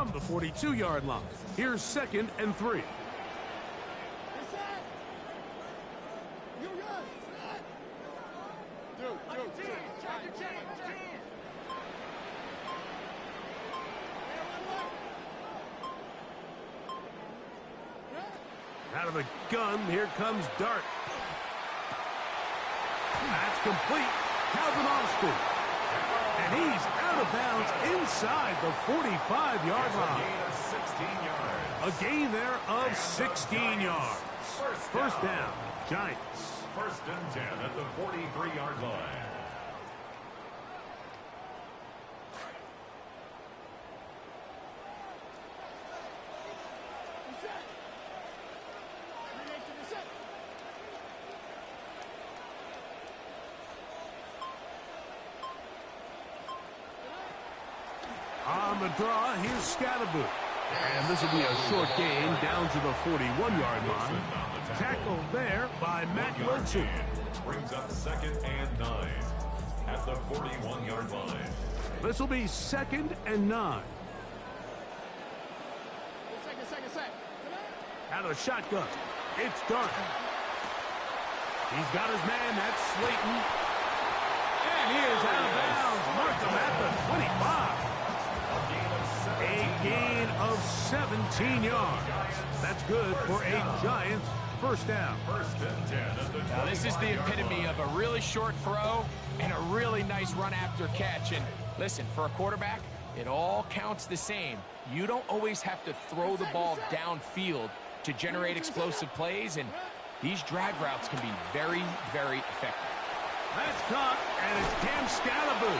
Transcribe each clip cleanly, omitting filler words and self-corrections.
from the 42-yard line. Here's 2nd and 3. Out of the gun, here comes Dart. That's complete. Calvin Austin. And he's out of bounds inside the 45-yard line. A gain there of 16 yards. First down, Giants. 1st and 10 at the 43-yard line. On the draw, here's Scadaboo. And this will be a short gain down to the 41-yard line. Tackle there by Matt Wilson. Brings up 2nd and 9 at the 41-yard line. This will be 2nd and 9. Out of the shotgun, it's Dart. He's got his man, that's Slayton. And he is out of bounds. Mark him at the 25. A gain of 17 yards. That's good for a Giants first down. 1st and 10 at the 20. Now, this is the epitome of a really short throw and a really nice run after catch. And listen, for a quarterback, it all counts the same. You don't always have to throw the ball downfield to generate explosive plays, and these drag routes can be very, very effective. That's caught, and it's Cam Scadaboo.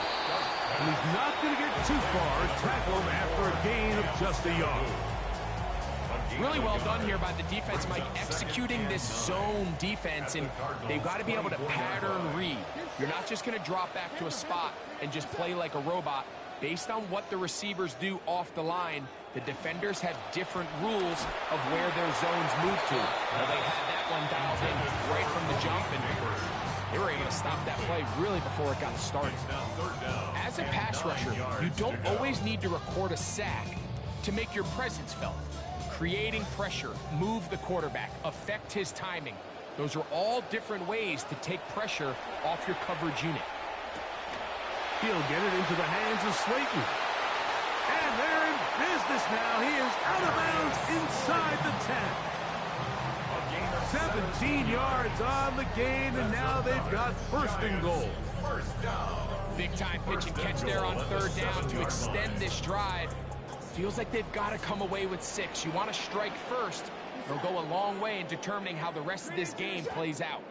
And he's not going to get too far. Tackle him after a gain of just a yard. Really well done here by the defense, Mike, executing this zone defense, and they've got to be able to pattern read. You're not just going to drop back to a spot and just play like a robot. Based on what the receivers do off the line, the defenders have different rules of where their zones move to. Well, they had that one dialed in right from the jump, and they were able to stop that play really before it got started. As a pass rusher, you don't always need to record a sack to make your presence felt. Creating pressure, move the quarterback, affect his timing. Those are all different ways to take pressure off your coverage unit. He'll get it into the hands of Slayton. And they're in business now. He is out of bounds inside the 10. 17 yards on the gain, and now they've got 1st and goal. Big time pitch and catch there on 3rd down to extend this drive. Feels like they've got to come away with 6. You want to strike first. It'll go a long way in determining how the rest of this game plays out.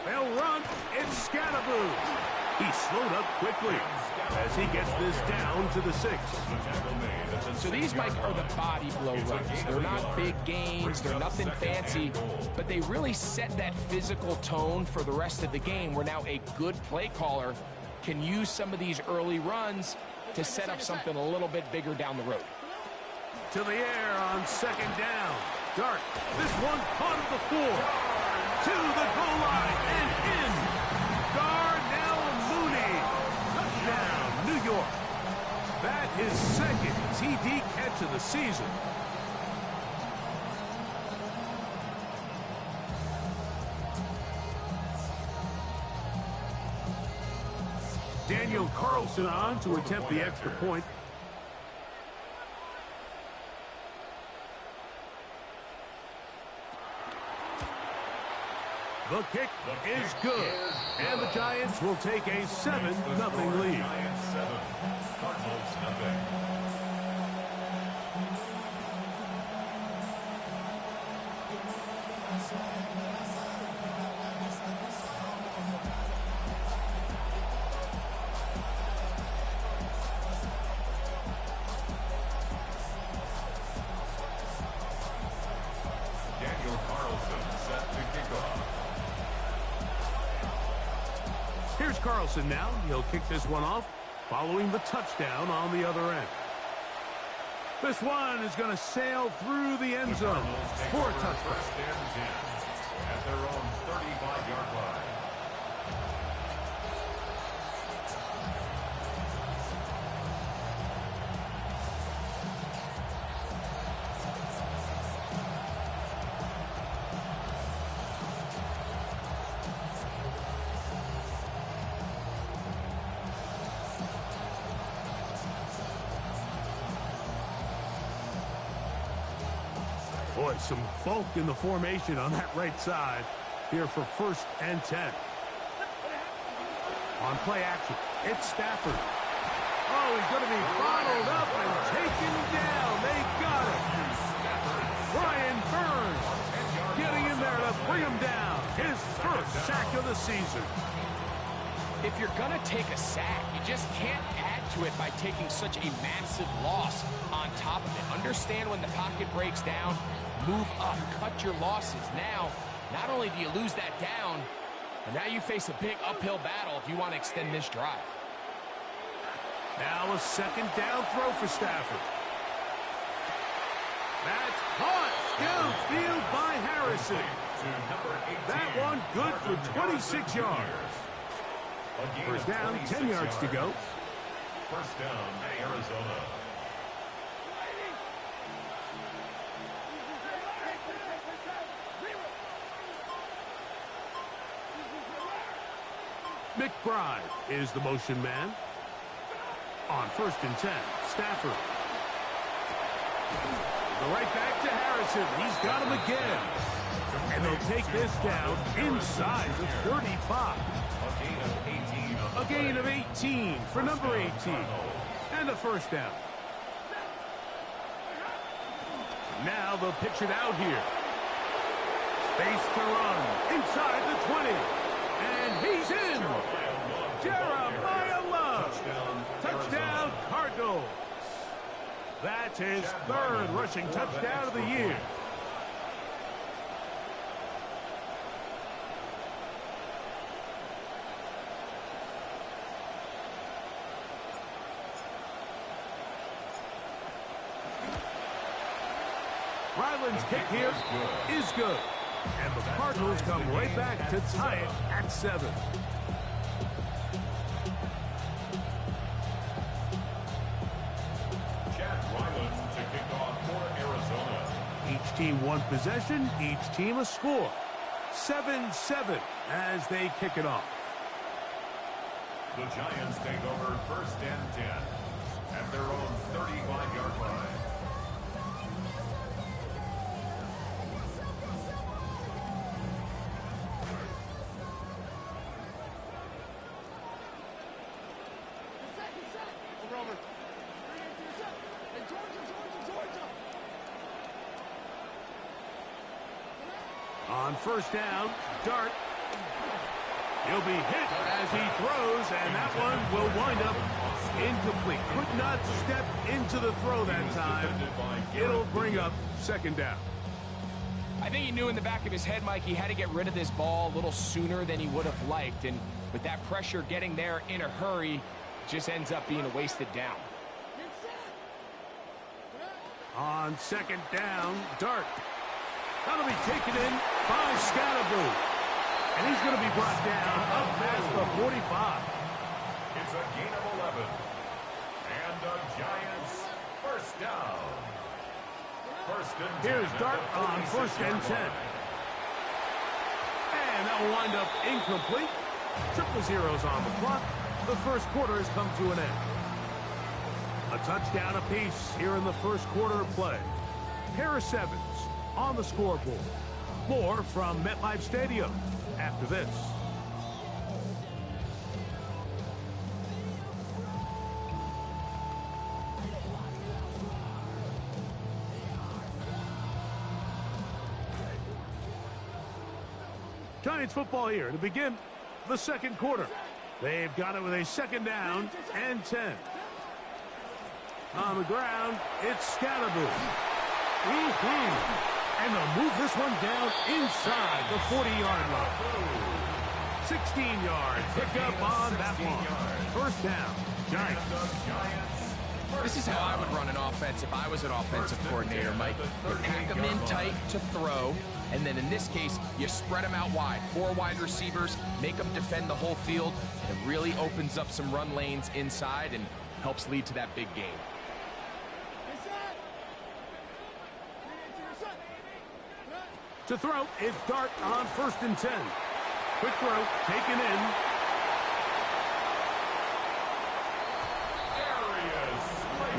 They'll run. It's Scadaboo. He slowed up quickly as he gets this down to the 6. So these, Mike, are the body blow runs. They're not big gains. They're nothing fancy. But they really set that physical tone for the rest of the game, where now a good play caller can use some of these early runs to set up something a little bit bigger down the road. To the air on 2nd down. Dart. This one caught at the 4. To the goal line and in. Darnell Mooney. Touchdown, New York. That is 2nd TD catch of the season. Daniel Carlson on to attempt the extra point. The kick is good, and the Giants will take a 7-0 lead. Giants 7, Cardinals nothing. Daniel Carlson set to kick off. Here's Carlson now. He'll kick this one off following the touchdown on the other end. This one is going to sail through the end zone for a touchdown. 1st and 10 at their own 35-yard line. Boy, some bulk in the formation on that right side here for 1st and 10. On play action, it's Stafford. Oh, he's going to be bottled up and taken down. They got it. Brian Burns getting in there to bring him down. His first sack of the season. If you're going to take a sack, you just can't add to it by taking such a massive loss on top of it. Understand when the pocket breaks down, move up, cut your losses. Now, not only do you lose that down, but now you face a big uphill battle if you want to extend this drive. Now a 2nd down throw for Stafford. That's caught downfield by Harrison. That one good for 26 yards. 1st down, 10 yards to go. 1st down, Arizona. McBride is the motion man. On 1st and 10, Stafford. The right back to Harrison. He's got him again. And they'll take this down inside the 35. A gain of 18 for number 18. And a 1st down. Now they'll pitch it out here. Space to run inside the 20. And he's in. Jeremiah Love. Touchdown, Cardinals. That's his 3rd rushing touchdown of the year. Ryland's kick here is good. And the Cardinals come right back to tie it at 7. Each team one possession, each team a score. 7-7 as they kick it off. The Giants take over 1st and 10 at their own 35-yard line. On 1st down, Dart. He'll be hit as he throws, and that one will wind up incomplete. Could not step into the throw that time. It'll bring up 2nd down. I think he knew in the back of his head, Mike, he had to get rid of this ball a little sooner than he would have liked. And with that pressure getting there in a hurry, just ends up being a wasted down. On 2nd down, Dart. That'll be taken in by Scatterboo. And he's going to be brought down up past the 45. It's a gain of 11. And the Giants 1st down. 1st and 10. Here's Dart on 1st and 10. And that will wind up incomplete. 0-0's on the clock. The 1st quarter has come to an end. A touchdown apiece here in the 1st quarter of play. Harris Evans on the scoreboard. More from MetLife Stadium after this. Giants football here to begin the 2nd quarter. They've got it with a 2nd down and 10. On the ground, it's Scatterboo. And they'll move this one down inside the 40-yard line. 16 yards picked up on that one. 1st down, Giants. This is how I would run an offense if I was an offensive coordinator, Mike. You pack them in tight to throw, and then in this case, you spread them out wide. 4 wide receivers, make them defend the whole field, and it really opens up some run lanes inside and helps lead to that big game. To throw, it's Dart on 1st and 10. Quick throw, taken in.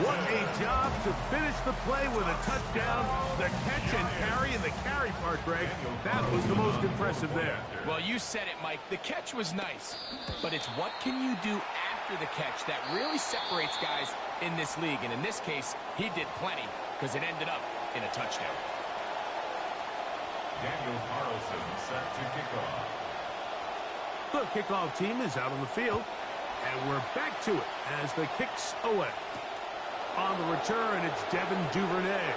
What a job to finish the play with a touchdown. The catch and carry, and the carry part, Greg, that was the most impressive there. Well, you said it, Mike. The catch was nice, but it's what can you do after the catch that really separates guys in this league. And in this case, he did plenty because it ended up in a touchdown. Daniel Carlson set to kick off. The kickoff team is out on the field, and we're back to it as the kicks away. On the return, it's Devin Duvernay.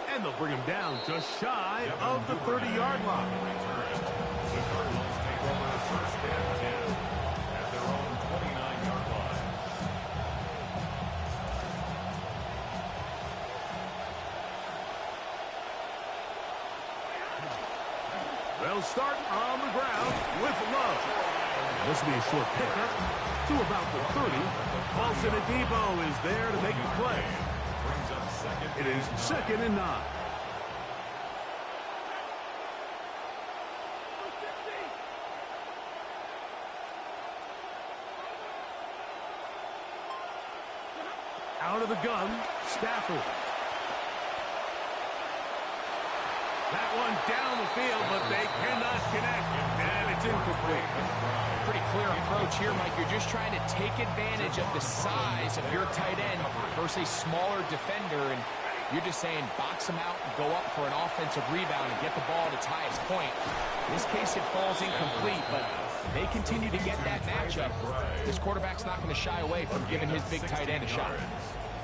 And they'll bring him down just shy of the 30-yard line. The Cardinals take over first and 10 at their own 29-yard line. They'll start on the ground with Love. This will be a short pickup to about the 30. Paulson Adebo is there to make the play. Brings up second. It is 2nd and 9. Out of the gun, Stafford. That one down the field, but they cannot connect, and it's incomplete. Pretty clear approach here, Mike. You're just trying to take advantage of the size of your tight end versus a smaller defender, and you're just saying box him out and go up for an offensive rebound and get the ball at its highest point. In this case, it falls incomplete, but they continue to get that matchup. This quarterback's not going to shy away from giving his big tight end a shot.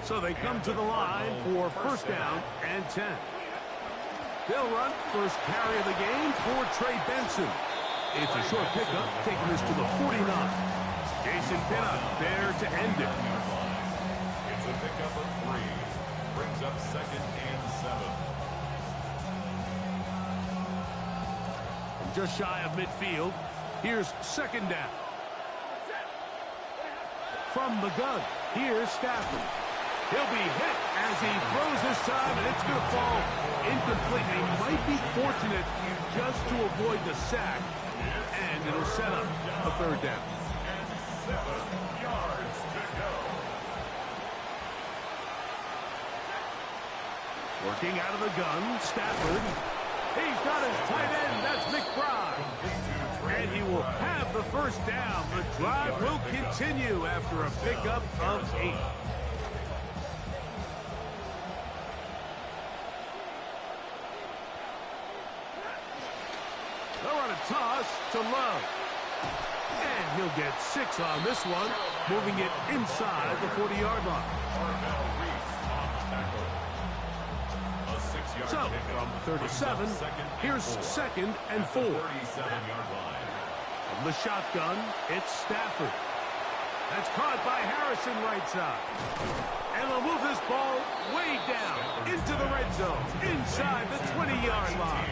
So they come to the line for first down and 10. They'll run first carry of the game for Trey Benson. It's a short pickup, taking this to the 49. Jason Pinnock there to end it. It's a pickup of 3. Brings up 2nd and 7. Just shy of midfield. Here's 2nd down. From the gun, here's Stafford. He'll be hit as he throws this time, and it's going to fall incomplete. He might be fortunate just to avoid the sack, and it'll set up a 3rd down. 7 yards to go. Working out of the gun, Stafford. He's got his tight end. That's McBride. And he will have the first down. The drive will continue after a pickup of 8. They'll run a toss to Love. And he'll get 6 on this one, moving it inside the 40-yard line. Armel Reese on tackle. A 6-yard So, pickup. from 37, here's 2nd and 4. 37-yard line. From the shotgun, it's Stafford. That's caught by Harrison right side. And they'll move this ball way down into the red zone, inside the 20-yard line.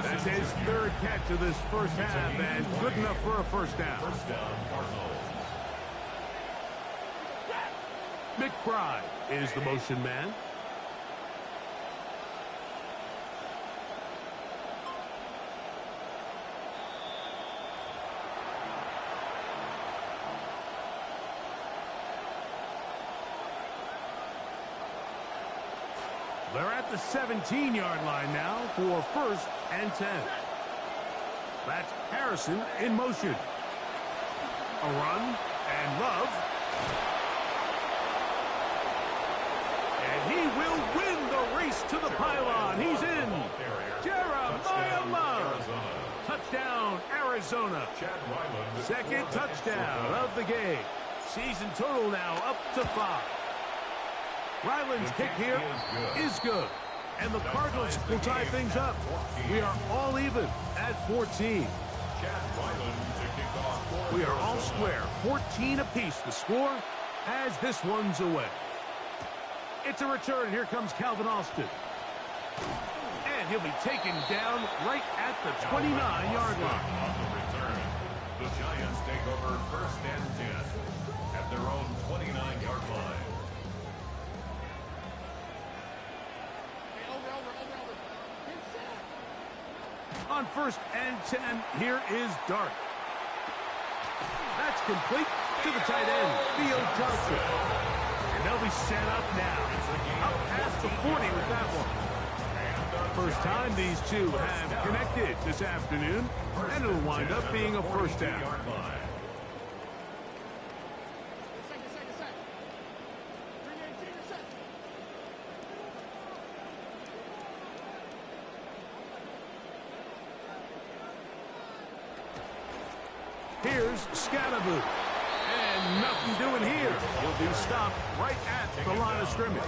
That's his 3rd catch of this first half, and good enough for a first down. First down, Cardinals. McBride is the motion man. They're at the 17-yard line now for 1st and 10. That's Harrison in motion. A run, and Love. And he will win the race to the pylon. He's in. Jeremiah Love. Touchdown, Arizona. Chad Ryland. 2nd touchdown of the game. Season total now up to 5. Ryland's kick here is good. And the Cardinals will tie things up. We are all even at 14. Chad Ryland to kick off. We are all square. 14 apiece the score as this one's away. It's a return. Here comes Calvin Austin. And he'll be taken down right at the 29-yard line. On the return, the Giants take over 1st and 10 at their own 29-yard line. On 1st and 10, here is Dart. That's complete, to the tight end, Theo Johnson. And they'll be set up now. Up past the 40 with that one. First time these two have connected this afternoon, and it'll wind up being a first down. Here's Scatterboot. And nothing doing here. He'll be stopped right at the line of scrimmage.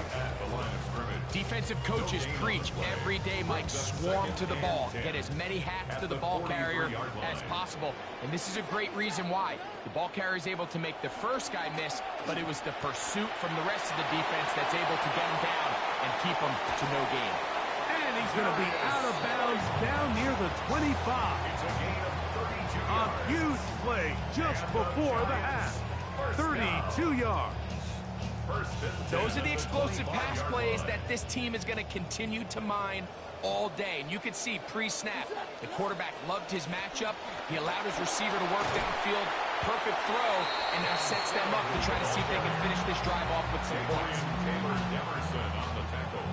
Defensive coaches preach every day, Mike, swarm to the ball. Get as many hats to the ball carrier as possible. And this is a great reason why. The ball carrier is able to make the first guy miss, but it was the pursuit from the rest of the defense that's able to get him down and keep him to no gain. And he's going to be out of bounds down near the 25. A huge play just before the half. 32 yards. Those are the explosive pass plays that this team is going to continue to mine all day. And you can see pre-snap, the quarterback loved his matchup. He allowed his receiver to work downfield. Perfect throw, and now sets them up to try to see if they can finish this drive off with some points. Emerson on the tackle.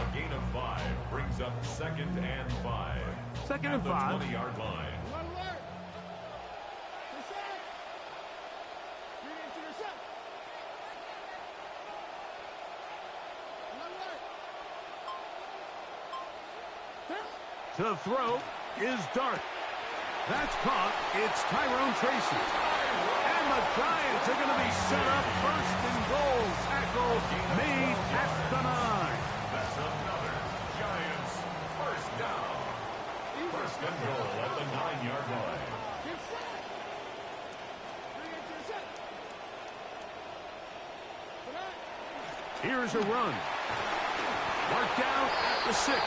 A gain of 5 brings up 2nd and 5. Second and 5. 20-yard line. To throw is Dart. That's caught. It's Tyrone Tracy. And the Giants are going to be set up first and goal. Tackle made at the 9. That's another Giants first down. First and goal at the 9-yard line. Here's a run. Marked down at the 6.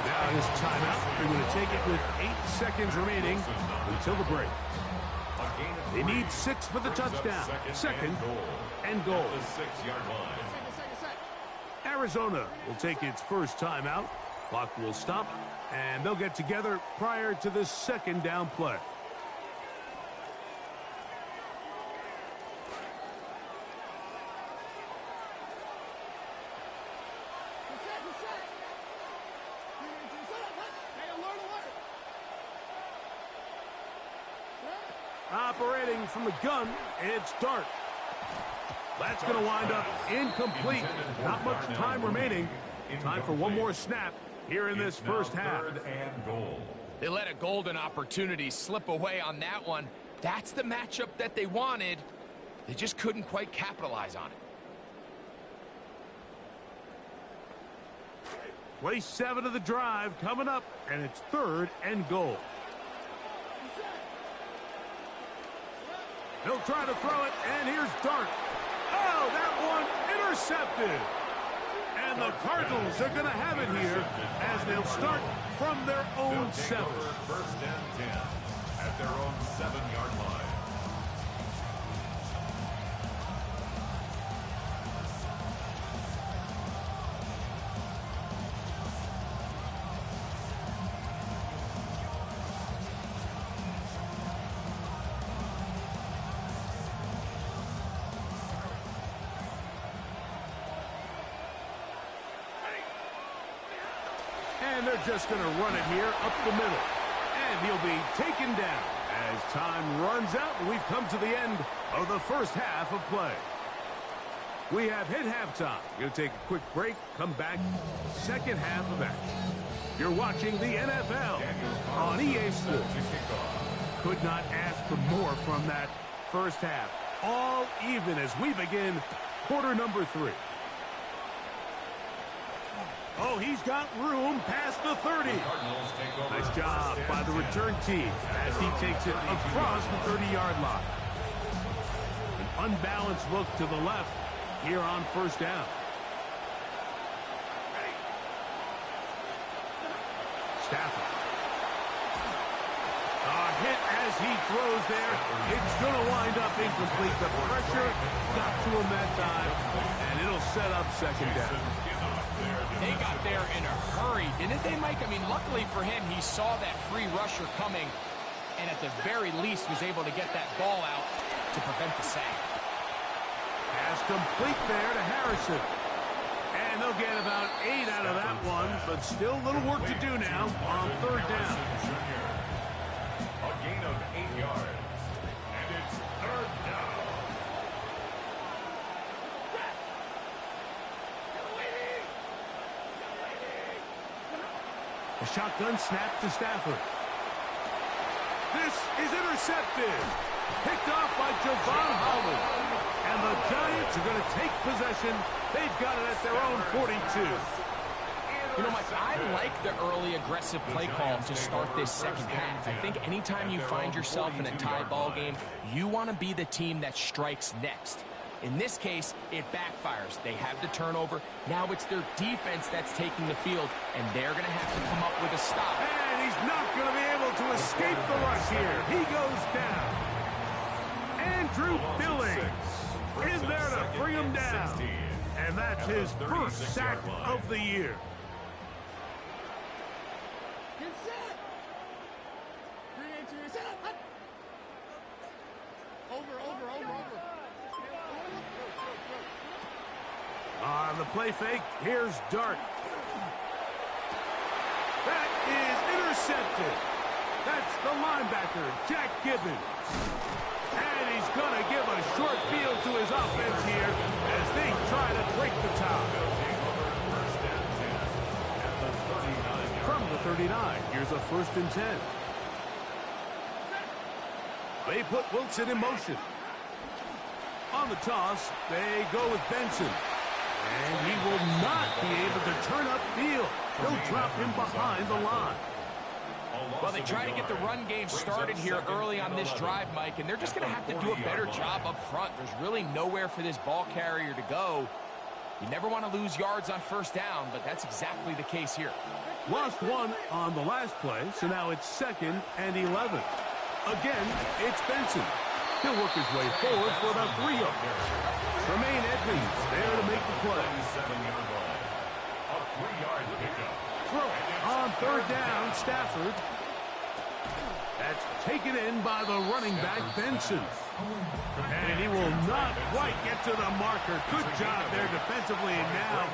Now his timeout. They're going to take it with 8 seconds remaining until the break. They need 6 for the touchdown. Second and goal. The 6-yard line. Arizona will take its first timeout. Clock will stop, and they'll get together prior to the second down play. Operating from the gun, it's Dart. That's going to wind up incomplete. Not much time remaining. Time for one more snap here in this first half. Third and goal. They let a golden opportunity slip away on that one. That's the matchup that they wanted. They just couldn't quite capitalize on it. Play 7 of the drive coming up, and it's third and goal. He'll try to throw it, and here's Dart. Oh, that one intercepted. And the Cardinals are going to have it here as they'll start from their own 7. First and 10 at their own 7-yard line. And they're just going to run it here up the middle. And he'll be taken down as time runs out. And we've come to the end of the first half of play. We have hit halftime. Going to take a quick break, come back, second half of action. You're watching the NFL on EA Sports. Could not ask for more from that first half. All even as we begin quarter number 3. Oh, he's got room past the 30. Nice job by the return team as he takes it across the 30-yard line. An unbalanced look to the left here on first down. Stafford. A hit as he throws there. It's going to wind up incomplete. The pressure got to him that time, and it'll set up second down. They got there in a hurry, didn't they, Mike? I mean, luckily for him, he saw that free rusher coming, and at the very least was able to get that ball out to prevent the sack. Pass complete there to Harrison. And they'll get about 8 out of that one, but still a little work to do now on third down. A gain of 8 yards. And it's third down. A shotgun snap to Stafford. This is intercepted. Picked off by Javon Holland. And the Giants are going to take possession. They've got it at their own 42. You know, Mike, I like the early aggressive play call to start this second half. I think anytime you find yourself in a tie ball game, you want to be the team that strikes next. In this case, it backfires. They have the turnover. Now it's their defense that's taking the field, and they're going to have to come up with a stop. And he's not going to be able to escape the rush here. He goes down. Andrew Billings in there to bring him down. And that's his first sack of the year. On the play fake, here's Dart. That is intercepted. That's the linebacker, Jack Gibbons. And he's going to give a short field to his offense here as they try to break the top. From the 39, here's a 1st and 10. They put Wilson in motion. On the toss, they go with Benson. And he will not be able to turn upfield. They'll drop him behind the line. Well, they try to get the run game started here early on this drive, Mike, and they're just going to have to do a better job up front. There's really nowhere for this ball carrier to go. You never want to lose yards on first down, but that's exactly the case here. Lost one on the last play, so now it's 2nd and 11. Again, it's Benson. He'll work his way forward for about 3 yards. Tremaine Edmonds there to make the play. A 3-yard pickup. On third down, Stafford. That's taken in by the running back, Benson. And he will not quite get to the marker. Good job there defensively. And now,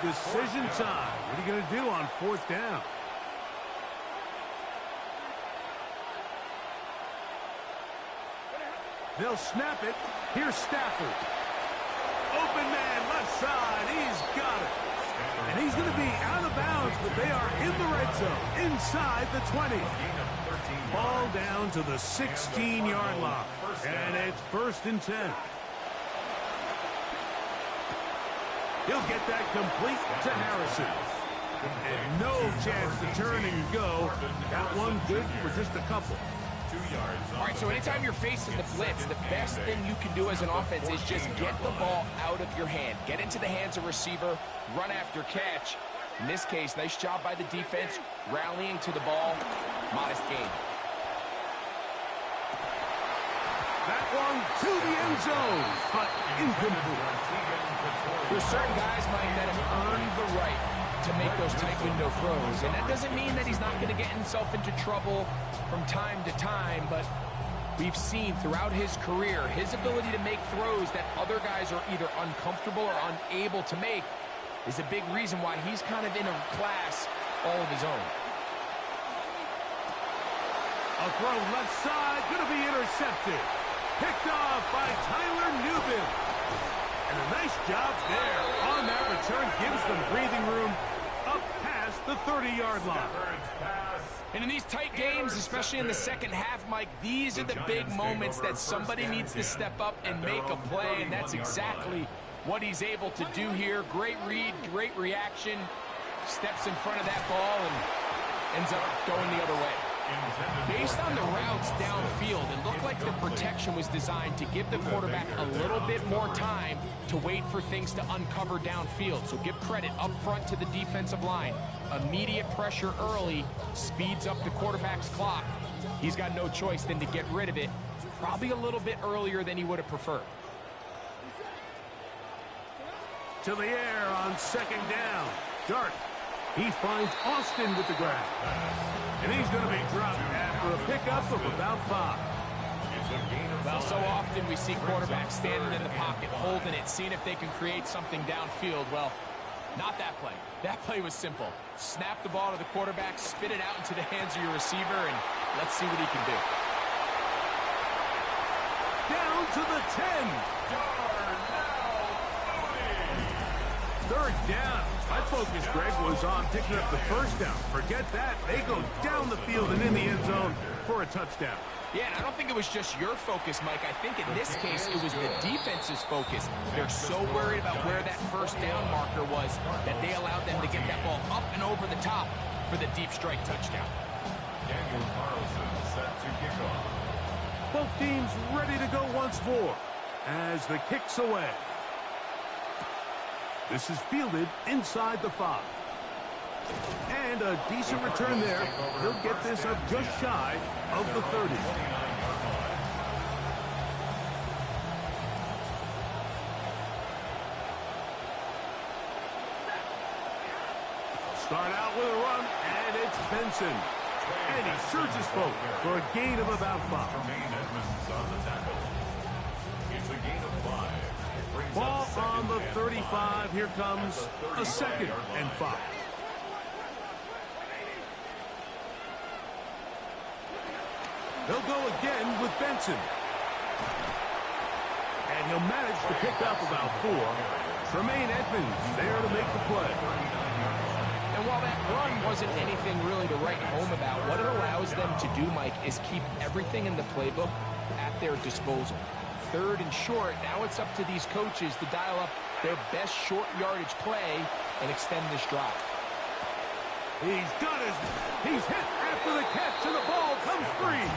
decision time. What are you going to do on 4th down? They'll snap it. Here's Stafford. Open man, left side. He's got it. And he's going to be out of bounds, but they are in the red zone, inside the 20. Ball down to the 16-yard line. And it's 1st and 10. He'll get that complete to Harrison. And no chance to turn and go. That one good for just a couple. All right, so anytime you're facing the blitz, the best thing you can do as an offense is just get the ball out of your hand. Get into the hands of receiver, run after catch. In this case, nice job by the defense, rallying to the ball. Modest gain. That one to the end zone, but incomplete. There's certain guys, Mike, that have earned the right to make those tight window throws. And that doesn't mean that he's not going to get himself into trouble from time to time, but we've seen throughout his career his ability to make throws that other guys are either uncomfortable or unable to make is a big reason why he's kind of in a class all of his own. A throw left side, going to be intercepted. Picked off by Tyler Newman. And a nice job there on that return. Gives them breathing room up past the 30-yard line. And in these tight games, especially in the second half, Mike, these are the big moments that somebody needs to step up and make a play, and that's exactly what he's able to do here. Great read, great reaction, steps in front of that ball and ends up going the other way. Based on the routes downfield, it looked like the protection was designed to give the quarterback a little bit more time to wait for things to uncover downfield. So give credit up front to the defensive line. Immediate pressure early speeds up the quarterback's clock. He's got no choice than to get rid of it, probably a little bit earlier than he would have preferred. To the air on 2nd down. Dart He finds Austin with the grab. And he's going to be dropped after a pickup of about 5. Well, so often we see quarterbacks standing in the pocket, holding it, seeing if they can create something downfield. Well, not that play. That play was simple. Snap the ball to the quarterback, spit it out into the hands of your receiver, and let's see what he can do. Down to the 10. Third down. My focus, Greg, was on picking up the first down. Forget that. They go down the field and in the end zone for a touchdown. Yeah, and I don't think it was just your focus, Mike. I think in this case, it was the defense's focus. They're so worried about where that first down marker was that they allowed them to get that ball up and over the top for the deep strike touchdown. Daniel Carlson set to kick off. Both teams ready to go once more as the kick's away. This is fielded inside the 5. And a decent return there. He'll get this up just shy of the 30. Start out with a run, and it's Benson. And he surges forward for a gain of about 5. It's a gain of 5. Ball on the 35. Here comes a 2nd and 5. He'll go again with Benson. And he'll manage to pick up about 4. Tremaine Edmonds there to make the play. And while that run wasn't anything really to write home about, what it allows them to do, Mike, is keep everything in the playbook at their disposal. 3rd and short, now it's up to these coaches to dial up their best short yardage play and extend this drive. He's hit after the catch, and the ball comes free.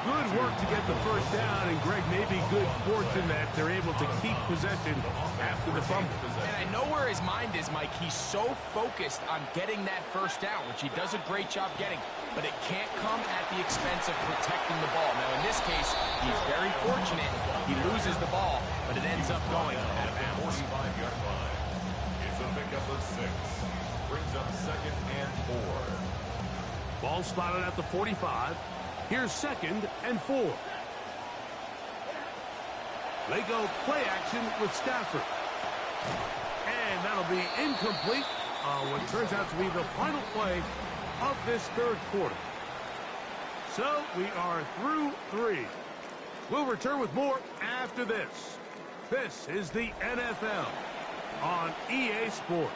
Good work to get the first down, and Greg, maybe good fortune that they're able to keep possession after the fumble. And I know where his mind is, Mike. He's so focused on getting that first down, which he does a great job getting, but it can't come at the expense of protecting the ball. Now, in this case, he's very fortunate. He loses the ball, but it ends up going out of bounds. 45-yard line. It's a pickup of 6. Brings up 2nd and 4. Ball spotted at the 45. Here's 2nd and 4. They go play action with Stafford. And that'll be incomplete on what turns out to be the final play of this 3rd quarter. So we are through 3. We'll return with more after this. This is the NFL on EA Sports.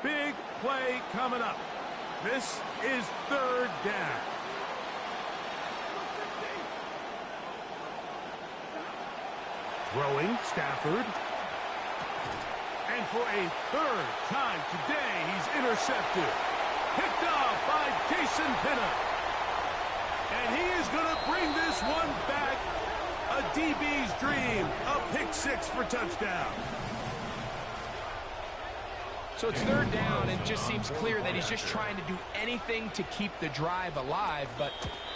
Big play coming up. This is 3rd down. Throwing Stafford. And for a 3rd time today, he's intercepted. Picked off by Jason Pinnock. And he is going to bring this one back. A DB's dream. A pick 6 for touchdown. So it's 3rd down, and it just seems clear that he's just trying to do anything to keep the drive alive. But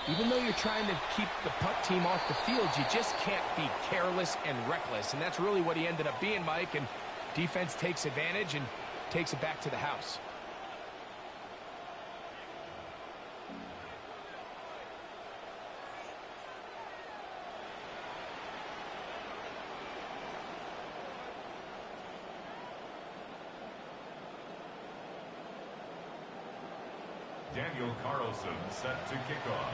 even though you're trying to keep the punt team off the field, you just can't be careless and reckless. And that's really what he ended up being, Mike. And defense takes advantage and takes it back to the house. Daniel Carlson set to kick off.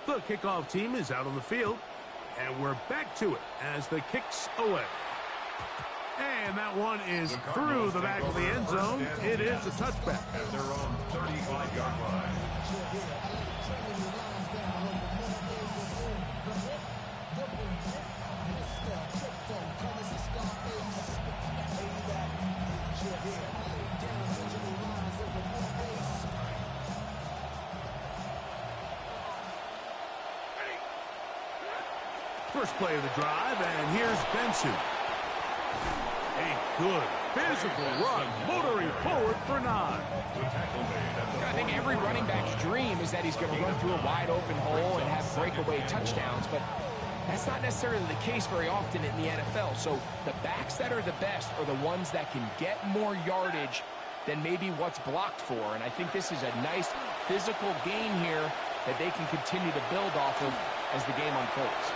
The kickoff team is out on the field, and we're back to it as the kick's away. And that one is through the back of the end zone. It is a touchback. At their own 35-yard line. First play of the drive, and here's Benson. A good physical run, motoring forward for 9. I think every running back's dream is that he's going to run through a wide open hole and have breakaway touchdowns, but that's not necessarily the case very often in the NFL. So the backs that are the best are the ones that can get more yardage than maybe what's blocked for. And I think this is a nice physical gain here that they can continue to build off of as the game unfolds.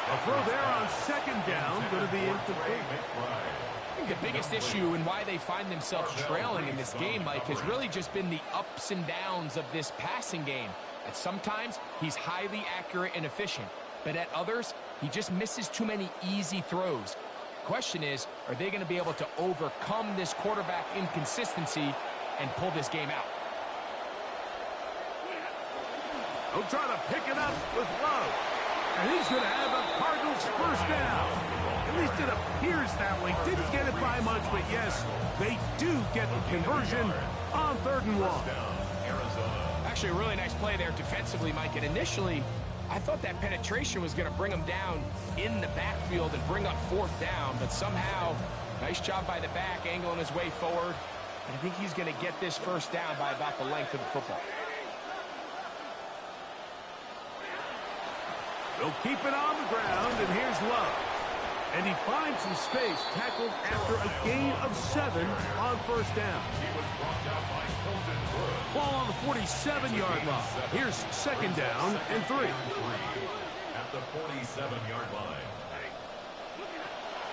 A throw there on second down, going to be incomplete. I think the biggest issue and why they find themselves trailing in this game, Mike, has really just been the ups and downs of this passing game. At sometimes, he's highly accurate and efficient, but at others, he just misses too many easy throws. Question is, are they going to be able to overcome this quarterback inconsistency and pull this game out? He'll try to pick it up with Love. And he's going to have the Cardinals first down. At least it appears that way. Didn't get it by much, but yes, they do get the conversion on 3rd and 1. Actually, a really nice play there defensively, Mike. And initially, I thought that penetration was going to bring him down in the backfield and bring up 4th down. But somehow, nice job by the back, angling his way forward. And I think he's going to get this first down by about the length of the football. They'll keep it on the ground, and here's Love. And he finds some space, tackled after a gain of 7 on first down. Ball on the 47-yard line. Here's second down and 3. At the 47-yard line.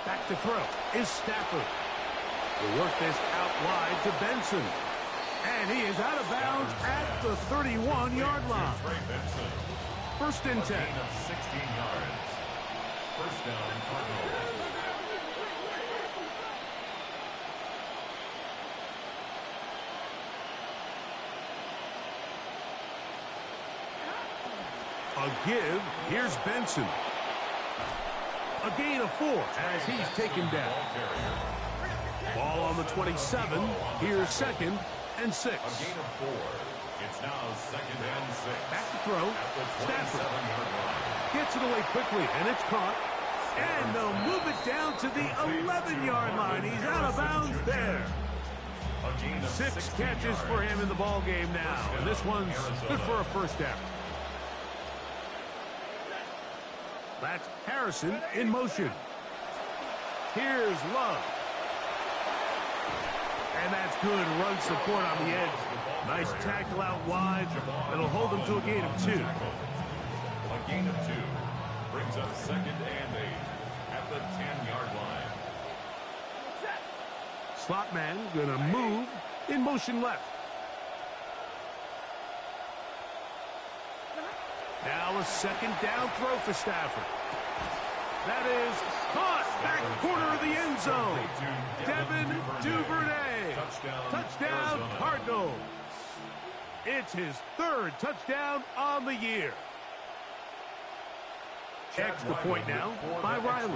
Back to throw is Stafford. He'll work this out wide to Benson. And he is out of bounds at the 31-yard line. First and 10. Gain of 16 yards. First down, Cardinals. A give. Here's Benson. A gain of 4 as he's taken down. Ball on the 27. Here's second and 6. A gain of 4. It's now second and 6. Back to throw. Stafford gets it away quickly, and it's caught. And they'll move it down to the 11-yard line. He's out of bounds there. 6 catches for him in the ball game now, and this one's good for a first down. That's Harrison in motion. Here's Love. And that's good run support on the edge. Nice tackle out wide. That'll hold them to a gain of 2. A gain of 2 brings up second and 8 at the 10-yard line. Slot man gonna move in motion left. Now a second down throw for Stafford. That is caught back corner of the end zone. Devin Duvernay. Touchdown Cardinals. It's his 3rd touchdown on the year. Extra point now by Riley.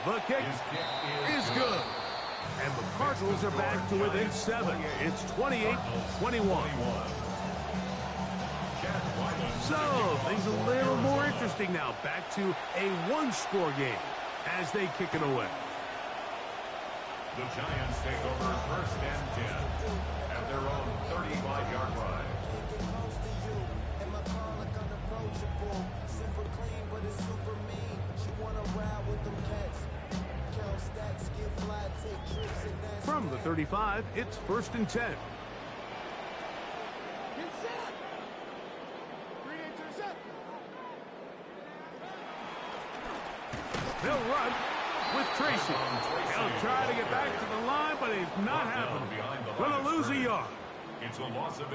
The kick is good. And the Cardinals are back to within 7. It's 28-21. So, things a little more interesting now. Back to a 1-score game as they kick it away. The Giants take over first and 10 at their own 35-yard line. From the 35, it's first and 10. They'll run with Tracy. He'll try to get back to the line, but it's not happening. Going to lose a yard.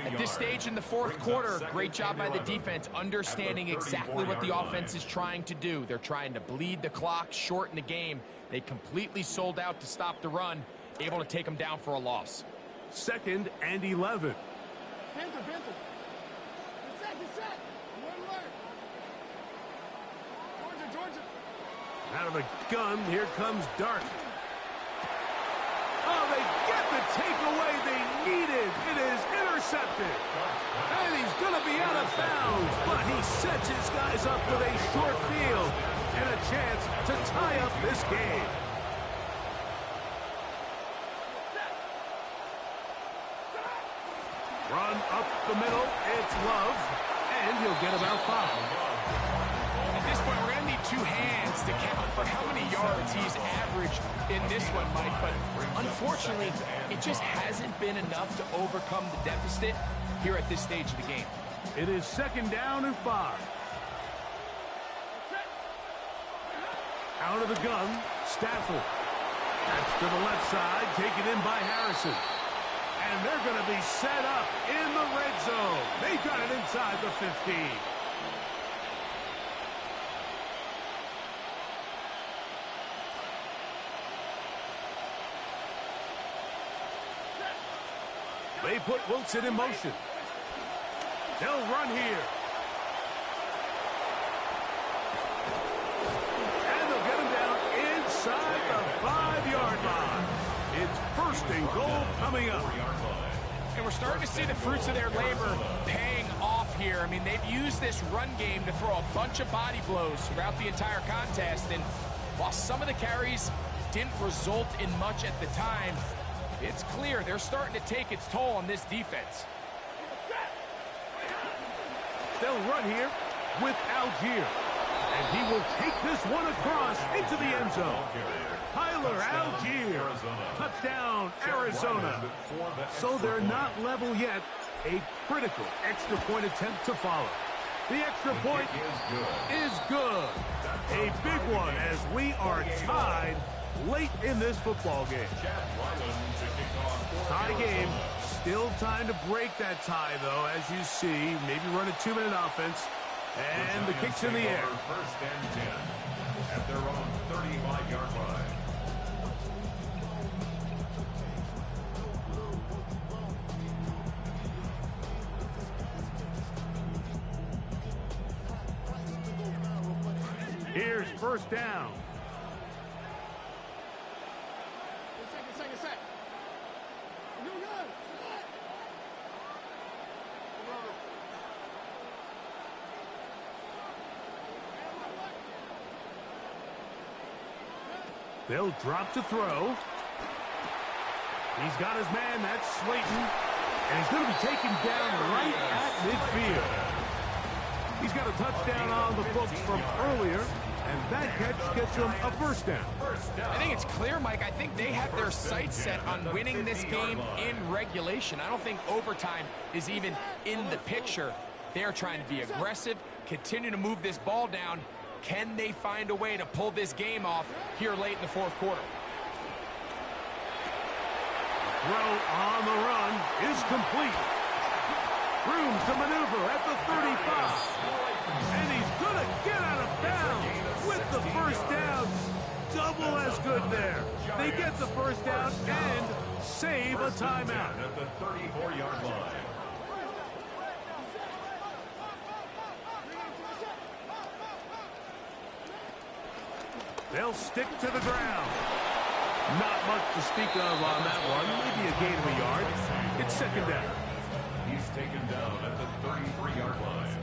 At this stage in the 4th quarter, great job by the defense understanding exactly what the offense is trying to do. They're trying to bleed the clock, shorten the game. They completely sold out to stop the run, able to take them down for a loss. Second and 11. Panther. Get set. One alert. Georgia. Out of the gun, here comes Dart. Oh, they get the takeaway they needed. It is intercepted. And he's going to be out of bounds, but he sets his guys up with a short field and a chance to tie up this game. Run up the middle, it's Love, and he'll get about 5. At this point, we're going to need 2 hands to count for how many yards he's averaged in this one, Mike, but unfortunately, it just hasn't been enough to overcome the deficit here at this stage of the game. It is 2nd down and 5. Out of the gun, Stafford. That's to the left side, taken in by Harrison. And they're going to be set up in the red zone. They got it inside the 15. They put Wilson in motion. They'll run here. And they'll get him down inside the 5-yard line. It's 1st and goal coming up. And we're starting to see the fruits of their labor paying off here. I mean, they've used this run game to throw a bunch of body blows throughout the entire contest. And while some of the carries didn't result in much at the time, it's clear they're starting to take its toll on this defense. They'll run here with Algier. And he will take this one across into the end zone. Tyler Algier. Touchdown, Arizona. So they're not level yet. A critical extra point attempt to follow. The extra point is good. A big one as we are tied late in this football game. Tie game. Still time to break that tie, though, as you see. Maybe run a 2-minute offense. And the kick's in the air. 1st and 10 at their own 35-yard line. Here's 1st down. Second. You're good. They'll drop to throw. He's got his man, that's Slayton. And he's going to be taken down right at midfield. He's got a touchdown on the books from earlier, and that catch gets him a 1st down. I think it's clear, Mike. I think they have their sights set on winning this game in regulation. I don't think overtime is even in the picture. They're trying to be aggressive, continue to move this ball down. Can they find a way to pull this game off here late in the 4th quarter? Throw on the run is complete. Room to maneuver at the 35. And he's going to get out of bounds with the 1st down. Double as good there. They get the 1st down and save a timeout. At the 34-yard line. They'll stick to the ground. Not much to speak of on that one. Maybe a gain of a yard. It's 2nd down. He's taken down at the 33-yard line.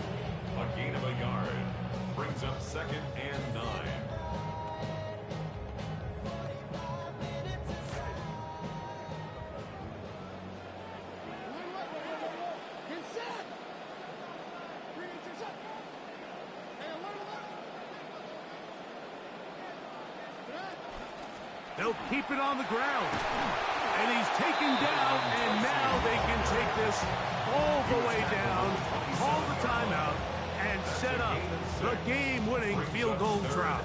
A gain of a yard brings up 2nd and 9. They'll keep it on the ground. And he's taken down, and now they can take this all the way down, call the timeout, and set up the game-winning field goal try.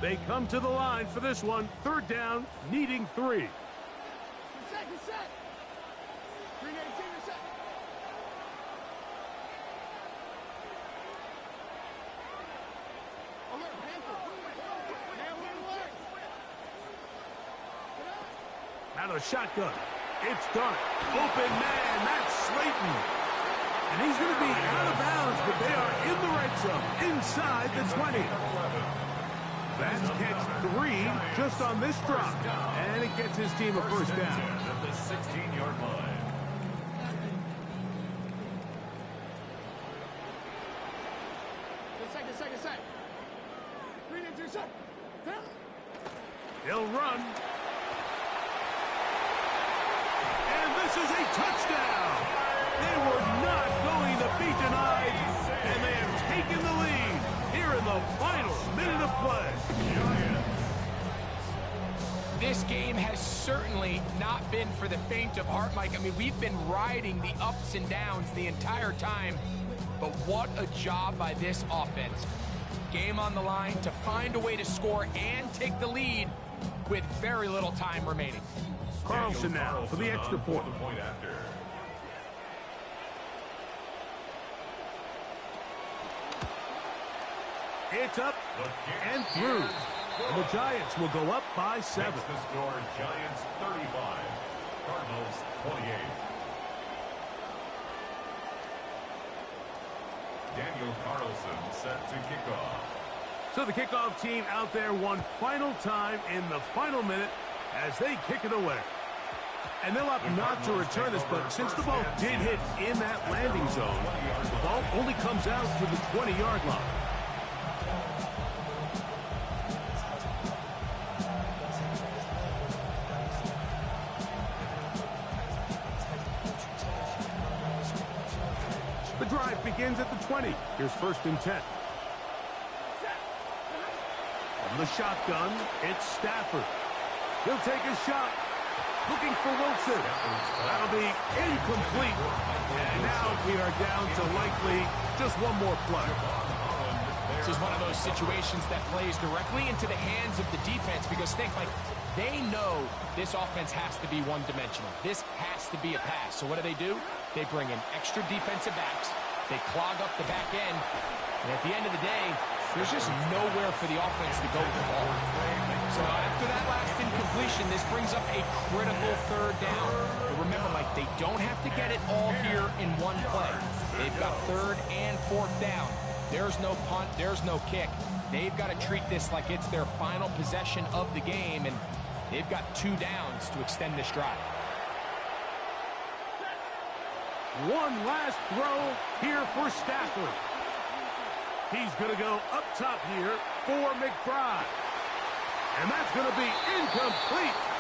They come to the line for this one. 3rd down, needing 3. Set. Green 18, you're set. Alert, Panther. Alert. Out of shotgun. It's Dart. Open man. That's Slayton. And he's going to be out of bounds but they are in the red zone, inside the 20. That's catch 3 just on this drop, and it gets his team a first down. At the 16-yard line. Second. 3 and 2 set. He'll run. And this is a touchdown. They were not going to be denied, and they have taken the lead here in the final minute of play. This game has certainly not been for the faint of heart, Mike. I mean, we've been riding the ups and downs the entire time, but what a job by this offense. Game on the line to find a way to score and take the lead with very little time remaining. Carlson now for the extra point. It's up and through. And the Giants will go up by 7. Makes the score Giants 35, Cardinals 28. Daniel Carlson set to kick off. So the kickoff team out there one final time in the final minute as they kick it away. And they'll opt not to return this, but since the ball did hit in that landing zone, the ball only comes out to the 20-yard line. The drive begins at the 20. Here's 1st and 10. From the shotgun, it's Stafford. He'll take a shot. Looking for Wilson. That'll be incomplete. And now we are down to likely just one more play. This is one of those situations that plays directly into the hands of the defense because think, like, they know this offense has to be one-dimensional. This has to be a pass. So what do? They bring in extra defensive backs. They clog up the back end. And at the end of the day, there's just nowhere for the offense to go with the ball. So after that last incompletion, this brings up a critical 3rd down. But remember, Mike, they don't have to get it all here in one play. They've got 3rd and 4th down. There's no punt. There's no kick. They've got to treat this like it's their final possession of the game, and they've got 2 downs to extend this drive. One last throw here for Stafford. He's going to go up top here for McBride. And that's going to be incomplete.